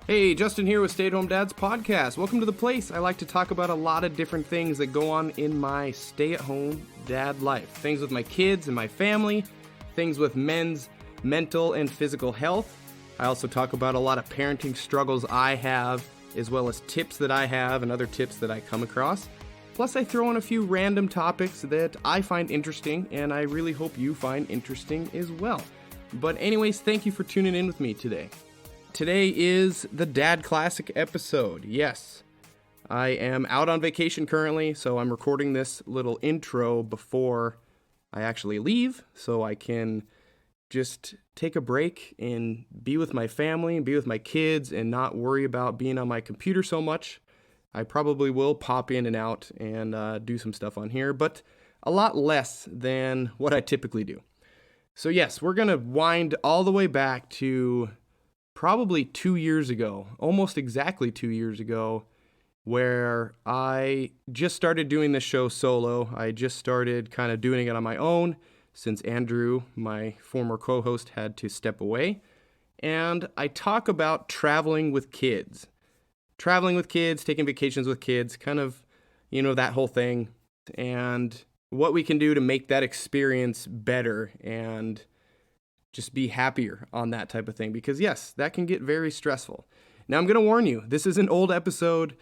Hey, Justin here with Stay at Home Dads Podcast. Welcome to the place. I like to talk about a lot of different things that go on in my stay-at-home dad life. Things with my kids and my family, things with men's mental and physical health. I also talk about a lot of parenting struggles I have, as well as tips that I have and other tips that I come across. Plus, I throw in a few random topics that I find interesting, and I really hope you find interesting as well. But anyways, thank you for tuning in with me today. Today is the Dad Classic episode. Yes, I am out on vacation currently, so I'm recording this little intro before I actually leave, so I can just take a break and be with my family and be with my kids and not worry about being on my computer so much. I probably will pop in and out and do some stuff on here, but a lot less than what I typically do. So yes, we're going to wind all the way back to probably 2 years ago, almost exactly 2 years ago, where I just started doing this show solo. I just started kind of doing it on my own since Andrew, my former co-host, had to step away. And I talk about traveling with kids. Traveling with kids, taking vacations with kids, kind of, that whole thing. And what we can do to make that experience better and just be happier on that type of thing, because yes, that can get very stressful. Now, I'm going to warn you, this is an old episode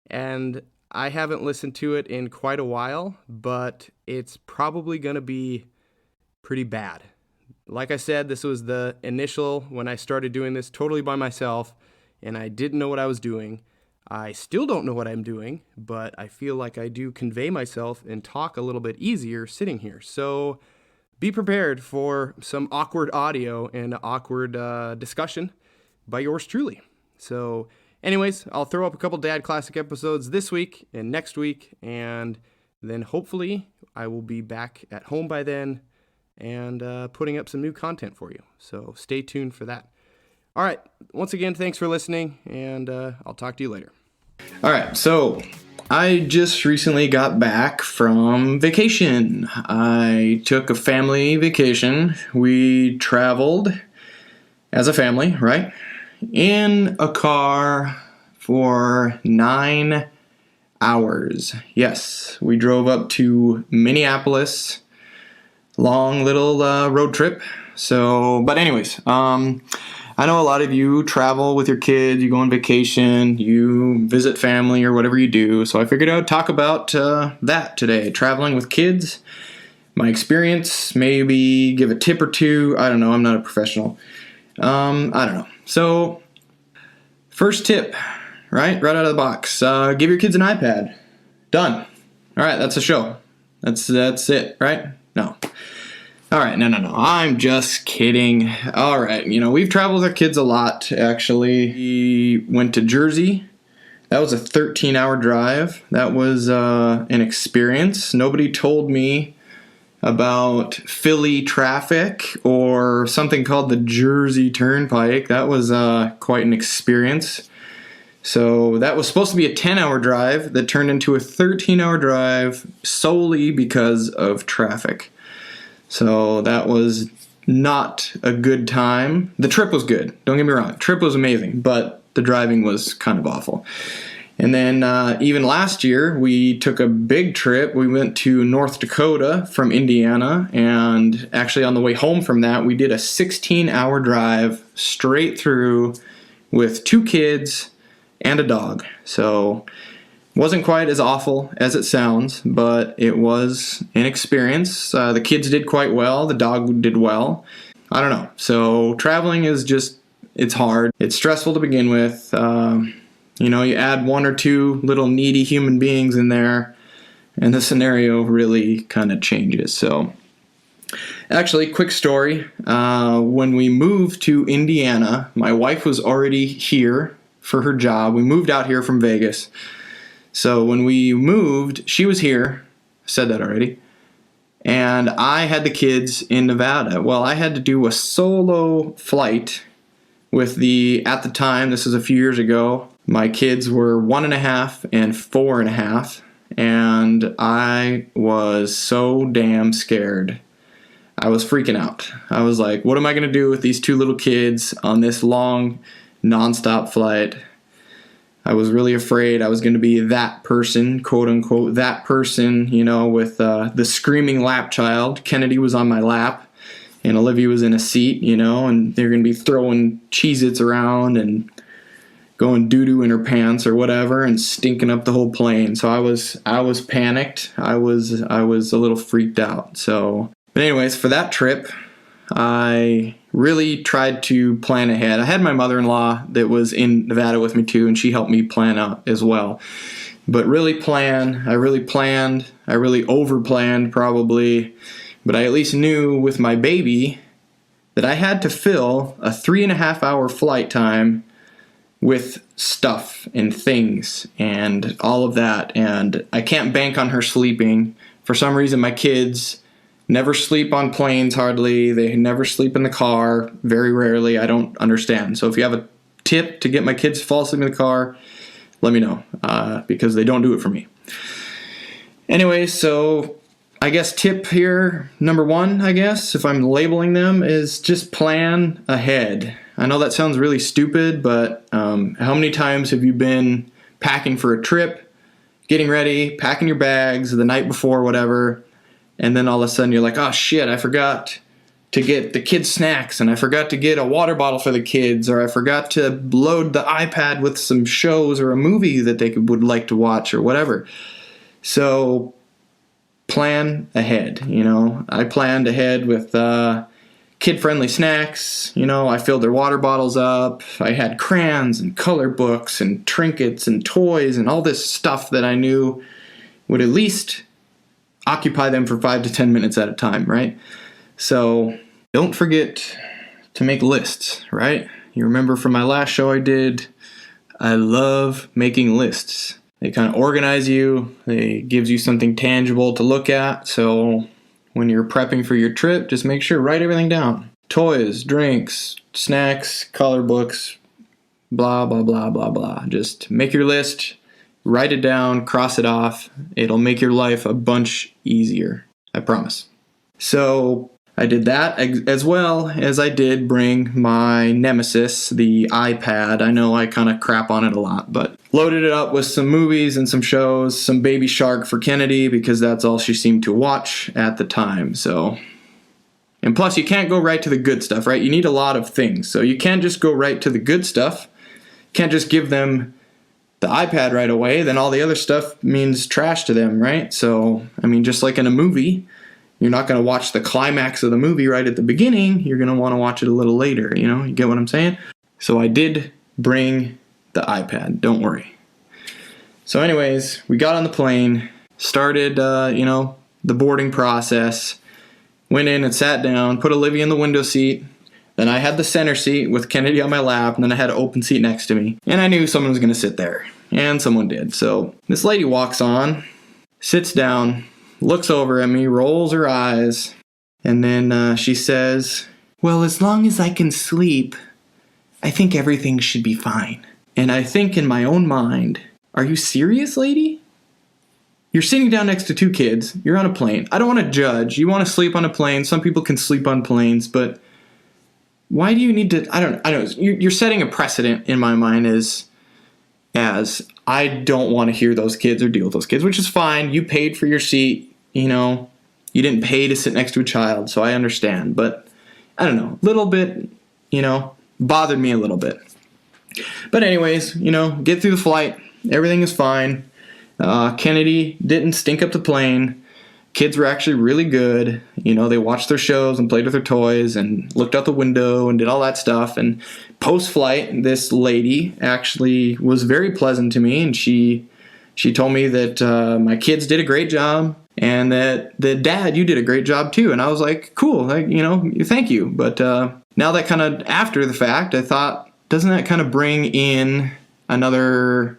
and I haven't listened to it in quite a while, but it's probably going to be pretty bad. Like I said, this was the initial when I started doing this totally by myself and I didn't know what I was doing. I still don't know what I'm doing, but I feel like I do convey myself and talk a little bit easier sitting here. So be prepared for some awkward audio and awkward discussion by yours truly. So anyways, I'll throw up a couple Dad Classic episodes this week and next week, and then hopefully I will be back at home by then and putting up some new content for you. So stay tuned for that. All right. Once again, thanks for listening, and I'll talk to you later. All right. So I just recently got back from vacation. I took a family vacation. We traveled as a family, right? In a car for 9 hours. Yes, we drove up to Minneapolis. Long little road trip. But anyways, I know a lot of you travel with your kids, you go on vacation, you visit family or whatever you do. So I figured I would talk about that today. Traveling with kids, my experience, maybe give a tip or two. I don't know. I'm not a professional. I don't know. So first tip, right out of the box, give your kids an iPad. Done. All right. That's a show. That's it, right? No. All right, no. I'm just kidding. All right, we've traveled with our kids a lot, actually. We went to Jersey. That was a 13-hour drive. That was an experience. Nobody told me about Philly traffic or something called the Jersey Turnpike. That was quite an experience. So that was supposed to be a 10-hour drive that turned into a 13-hour drive solely because of traffic. So that was not a good time. The trip was good. Don't get me wrong. The trip was amazing, but the driving was kind of awful. And then even last year, we took a big trip. We went to North Dakota from Indiana, and actually on the way home from that, we did a 16-hour drive straight through with 2 kids and a dog. So wasn't quite as awful as it sounds, but it was an experience. The kids did quite well. The dog did well. I don't know. So traveling is just, it's hard. It's stressful to begin with. You add 1 or 2 little needy human beings in there, and the scenario really kind of changes. So actually, quick story. When we moved to Indiana, my wife was already here for her job. We moved out here from Vegas. So when we moved, she was here, said that already, and I had the kids in Nevada. Well, I had to do a solo flight with at the time, this is a few years ago, my kids were 1.5 and 4.5, and I was so damn scared. I was freaking out. I was like, what am I going to do with these 2 little kids on this long nonstop flight. I was really afraid I was going to be that person, quote unquote, that person, with the screaming lap child. Kennedy was on my lap and Olivia was in a seat, and they're going to be throwing Cheez-Its around and going doo-doo in her pants or whatever and stinking up the whole plane. So I was panicked. I was a little freaked out. But anyways, for that trip, I really tried to plan ahead. I had my mother-in-law that was in Nevada with me too, and she helped me plan out as well. But I really over-planned probably, but I at least knew with my baby that I had to fill a 3.5-hour flight time with stuff and things and all of that, and I can't bank on her sleeping. For some reason, my kids never sleep on planes hardly. They never sleep in the car, very rarely. I don't understand. So if you have a tip to get my kids to fall asleep in the car, let me know, because they don't do it for me. Anyway, so I guess tip here, number 1, I guess, if I'm labeling them, is just plan ahead. I know that sounds really stupid, but how many times have you been packing for a trip, getting ready, packing your bags the night before, whatever, and then all of a sudden you're like, oh shit, I forgot to get the kids snacks, and I forgot to get a water bottle for the kids, or I forgot to load the iPad with some shows or a movie that they would like to watch or whatever. So plan ahead. I planned ahead with kid-friendly snacks. I filled their water bottles up. I had crayons and color books and trinkets and toys and all this stuff that I knew would at least occupy them for 5 to 10 minutes at a time, right? So don't forget to make lists, right? You remember from my last show I did, I love making lists. They kind of organize you. They gives you something tangible to look at. So when you're prepping for your trip, just make sure write everything down. Toys, drinks, snacks, color books, blah, blah, blah, blah, blah. Just make your list. Write it down, cross it off. It'll make your life a bunch easier. I promise. So I did that as well as I did bring my nemesis, the iPad. I know I kind of crap on it a lot, but loaded it up with some movies and some shows, some Baby Shark for Kennedy because that's all she seemed to watch at the time. And plus you can't go right to the good stuff, right? You need a lot of things. So you can't just go right to the good stuff. Can't just give them the iPad right away, then all the other stuff means trash to them, right? So, just like in a movie, you're not going to watch the climax of the movie right at the beginning. You're going to want to watch it a little later, You get what I'm saying? So I did bring the iPad, don't worry. So anyways, we got on the plane, started, the boarding process, went in and sat down, put Olivia in the window seat. Then I had the center seat with Kennedy on my lap, and then I had an open seat next to me. And I knew someone was going to sit there, and someone did. So this lady walks on, sits down, looks over at me, rolls her eyes, and then she says, well, as long as I can sleep, I think everything should be fine. And I think in my own mind, are you serious, lady? You're sitting down next to 2 kids. You're on a plane. I don't want to judge. You want to sleep on a plane. Some people can sleep on planes, but why do you need to, I don't know. You're setting a precedent in my mind as I don't want to hear those kids or deal with those kids, which is fine. You paid for your seat, you didn't pay to sit next to a child, so I understand. But I don't know, a little bit, bothered me a little bit. But anyways, get through the flight. Everything is fine. Kennedy didn't stink up the plane. Kids were actually really good. They watched their shows and played with their toys and looked out the window and did all that stuff. And post-flight, this lady actually was very pleasant to me, and she told me that my kids did a great job and that Dad, you did a great job too. And I was like, cool, thank you. But now that kind of after the fact, I thought, doesn't that kind of bring in another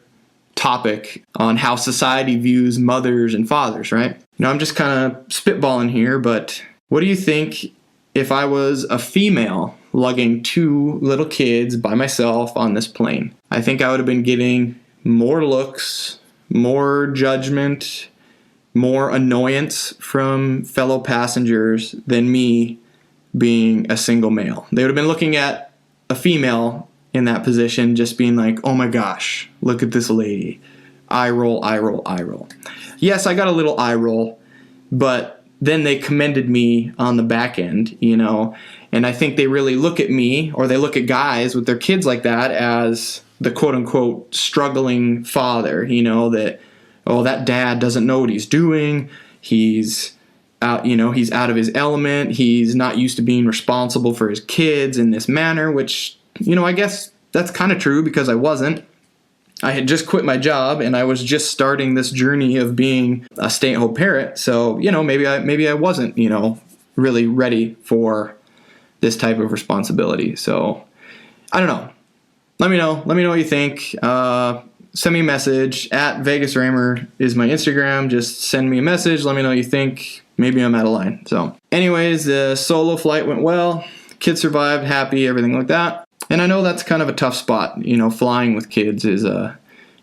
topic on how society views mothers and fathers, right? I'm just kind of spitballing here, but what do you think if I was a female lugging 2 little kids by myself on this plane? I think I would have been getting more looks, more judgment, more annoyance from fellow passengers than me being a single male. They would have been looking at a female in that position, just being like, oh my gosh, look at this lady. Eye roll, eye roll, eye roll. Yes, I got a little eye roll, but then they commended me on the back end, and I think they really look at me, or they look at guys with their kids like that, as the quote unquote struggling father, that, oh, that dad doesn't know what he's doing. He's out, he's out of his element. He's not used to being responsible for his kids in this manner, which, I guess that's kind of true, because I wasn't. I had just quit my job and I was just starting this journey of being a stay-at-home parent. So, maybe I wasn't, really ready for this type of responsibility. So, I don't know. Let me know what you think. Send me a message. @VegasRamer is my Instagram. Just send me a message. Let me know what you think. Maybe I'm out of line. So, anyways, the solo flight went well. Kids survived, happy, everything like that. And I know that's kind of a tough spot. Flying with kids is a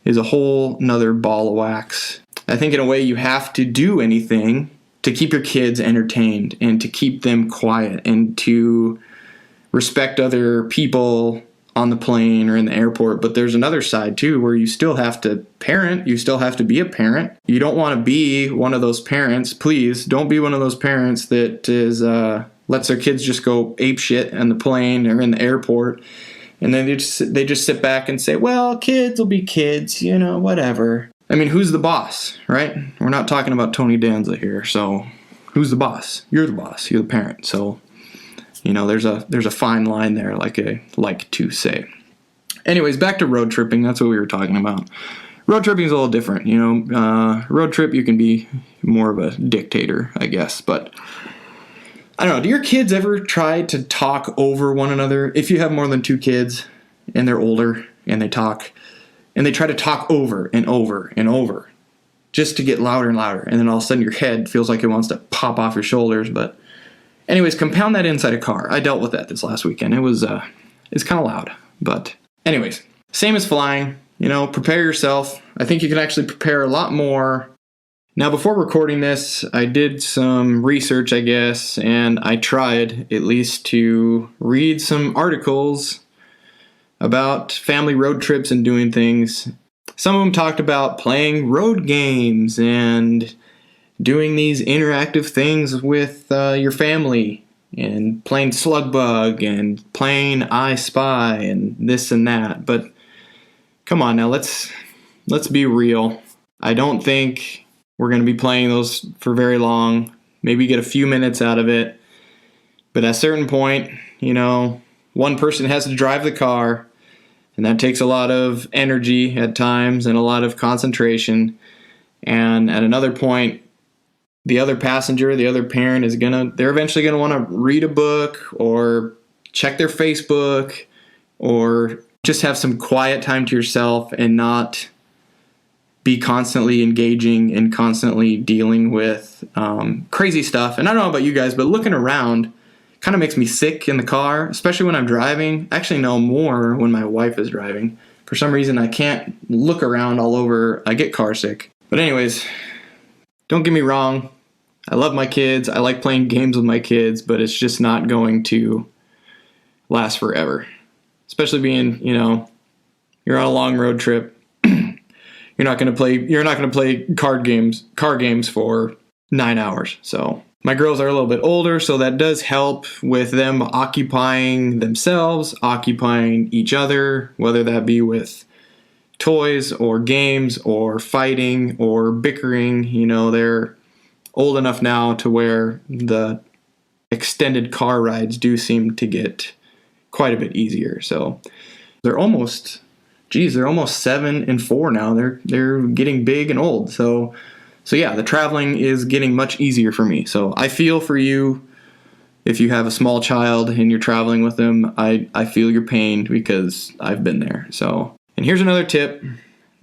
whole nother ball of wax. I think in a way you have to do anything to keep your kids entertained and to keep them quiet and to respect other people on the plane or in the airport. But there's another side too, where you still have to parent. You still have to be a parent. You don't want to be one of those parents. Please don't be one of those parents that is lets their kids just go ape shit on the plane or in the airport, and then they just sit back and say, well, kids will be kids, whatever. I mean, who's the boss, right? We're not talking about Tony Danza here, so who's the boss? You're the boss. You're the parent. So, there's a fine line there, like I like to say. Anyways, back to road tripping. That's what we were talking about. Road tripping is a little different, Road trip, you can be more of a dictator, I guess, but I don't know. Do your kids ever try to talk over one another? If you have more than 2 kids and they're older and they talk, and they try to talk over and over and over just to get louder and louder, and then all of a sudden your head feels like it wants to pop off your shoulders. But anyways, compound that inside a car. I dealt with that this last weekend. It's kind of loud. But anyways, same as flying. Prepare yourself. I think you can actually prepare a lot more. Now, before recording this, I did some research, I guess, and I tried at least to read some articles about family road trips and doing things. Some of them talked about playing road games and doing these interactive things with your family, and playing Slug Bug and playing I Spy and this and that. But come on now, let's be real. I don't think we're going to be playing those for very long. Maybe get a few minutes out of it. But at a certain point, one person has to drive the car, and that takes a lot of energy at times and a lot of concentration. And at another point, the other passenger, the other parent they're eventually going to want to read a book or check their Facebook or just have some quiet time to yourself and not be constantly engaging and constantly dealing with crazy stuff. And I don't know about you guys, but looking around kind of makes me sick in the car, especially when I'm driving. I actually know more when my wife is driving. For some reason, I can't look around all over. I get car sick. But anyways, don't get me wrong. I love my kids. I like playing games with my kids, but it's just not going to last forever. Especially being, you're on a long road trip. You're not going to play car games for 9 hours. So my girls are a little bit older, so that does help with them occupying themselves, occupying each other, whether that be with toys or games or fighting or bickering. They're old enough now to where the extended car rides do seem to get quite a bit easier. So they're almost 7 and 4 now. They're getting big and old. So yeah, the traveling is getting much easier for me. So I feel for you if you have a small child and you're traveling with them. I feel your pain because I've been there. So, and here's another tip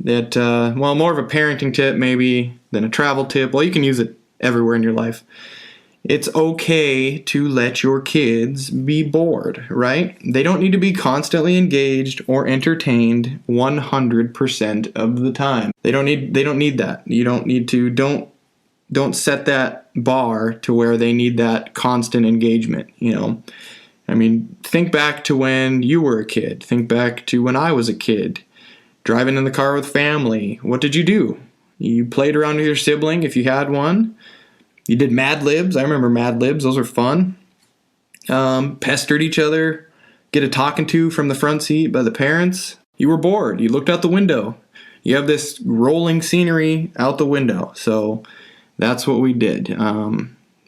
that, more of a parenting tip maybe than a travel tip. Well, you can use it everywhere in your life. It's okay to let your kids be bored, right? They don't need to be constantly engaged or entertained 100% of the time. They don't need that. You don't need to, don't set that bar to where they need that constant engagement, I mean, think back to when you were a kid. Think back to when I was a kid. Driving in the car with family. What did you do? You played around with your sibling if you had one. You did Mad Libs. I remember Mad Libs. Those were fun. Pestered each other. Get a talking to from the front seat by the parents. You were bored. You looked out the window. You have this rolling scenery out the window. So that's what we did.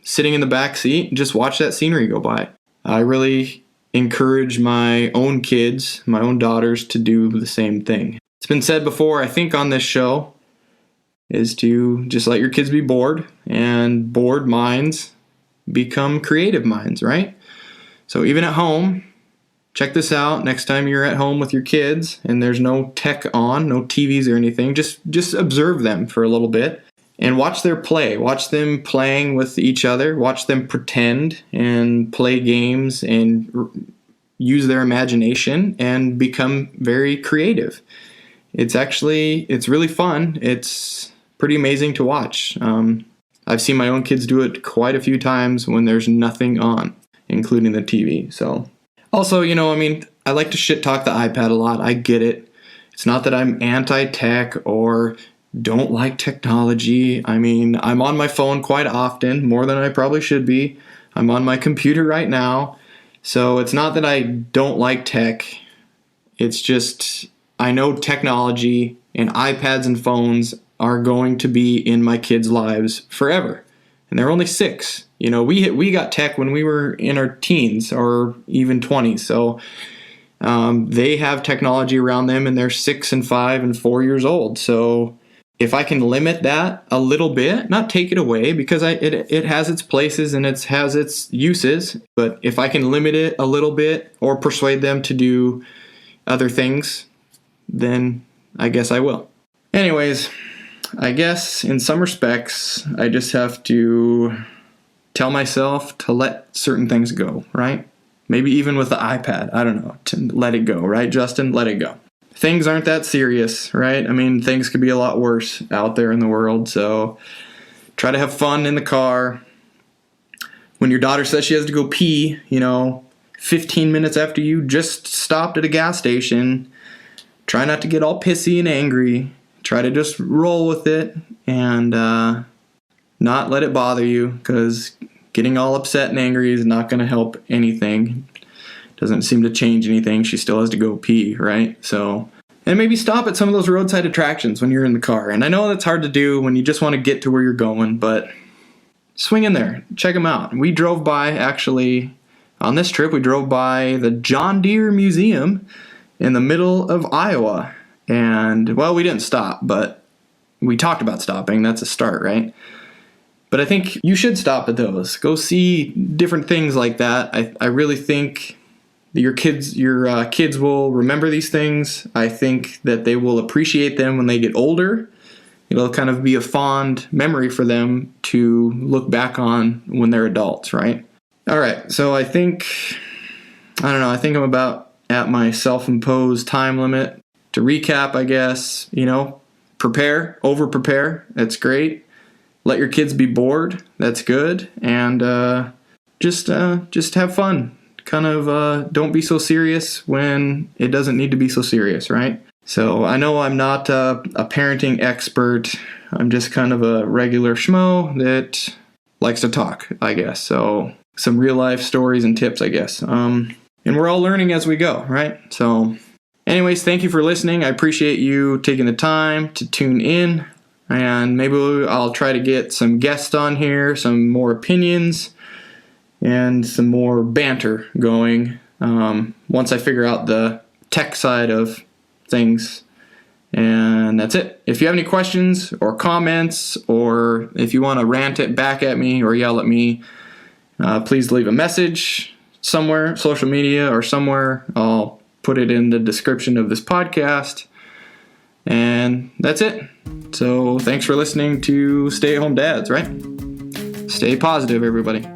Sitting in the back seat, just watch that scenery go by. I really encourage my own kids, my own daughters, to do the same thing. It's been said before, I think, on this show, is to just let your kids be bored, and bored minds become creative minds, right? So even at home, check this out. Next time you're at home with your kids and there's no tech on, no TVs or anything, just observe them for a little bit and watch their play. Watch them playing with each other. Watch them pretend and play games and use their imagination and become very creative. It's really fun. It's pretty amazing to watch. I've seen my own kids do it quite a few times when there's nothing on, including the TV. So, also, I like to shit talk the iPad a lot. I get it. It's not that I'm anti-tech or don't like technology. I mean, I'm on my phone quite often, more than I probably should be. I'm on my computer right now. So it's not that I don't like tech. It's just I know technology and iPads and phones are going to be in my kids' lives forever. And they're only 6. We got tech when we were in our teens or even 20s. So they have technology around them and they're 6 and 5 and 4 years old. So if I can limit that a little bit, not take it away, because it has its places and it has its uses, but if I can limit it a little bit or persuade them to do other things, then I guess I will. Anyways, I guess in some respects, I just have to tell myself to let certain things go, right? Maybe even with the iPad, I don't know, to let it go, right, Justin? Let it go. Things aren't that serious, right? I mean, things could be a lot worse out there in the world, so try to have fun in the car. When your daughter says she has to go pee, 15 minutes after you just stopped at a gas station, try not to get all pissy and angry. Try to just roll with it and not let it bother you, because getting all upset and angry is not going to help anything. Doesn't seem to change anything. She still has to go pee, right? So, and maybe stop at some of those roadside attractions when you're in the car. And I know that's hard to do when you just want to get to where you're going, but swing in there. Check them out. We drove by, actually, on this trip, we drove by the John Deere Museum in the middle of Iowa. And, well, we didn't stop, but we talked about stopping. That's a start, right? But I think you should stop at those. Go see different things like that. I really think that your kids will remember these things. I think that they will appreciate them when they get older. It'll kind of be a fond memory for them to look back on when they're adults, right? All right, so I think I'm about at my self-imposed time limit. To recap, I guess, prepare, over-prepare. That's great. Let your kids be bored. That's good. And just have fun. Kind of don't be so serious when it doesn't need to be so serious, right? So I know I'm not a parenting expert. I'm just kind of a regular schmo that likes to talk, I guess. So some real-life stories and tips, I guess. And we're all learning as we go, right? So anyways, thank you for listening. I appreciate you taking the time to tune in, and maybe I'll try to get some guests on here, some more opinions, and some more banter going once I figure out the tech side of things. And that's it. If you have any questions or comments, or if you want to rant it back at me or yell at me, please leave a message somewhere, social media or somewhere. I'll put it in the description of this podcast. And that's it. So thanks for listening to Stay at Home Dads, right? Stay positive, everybody.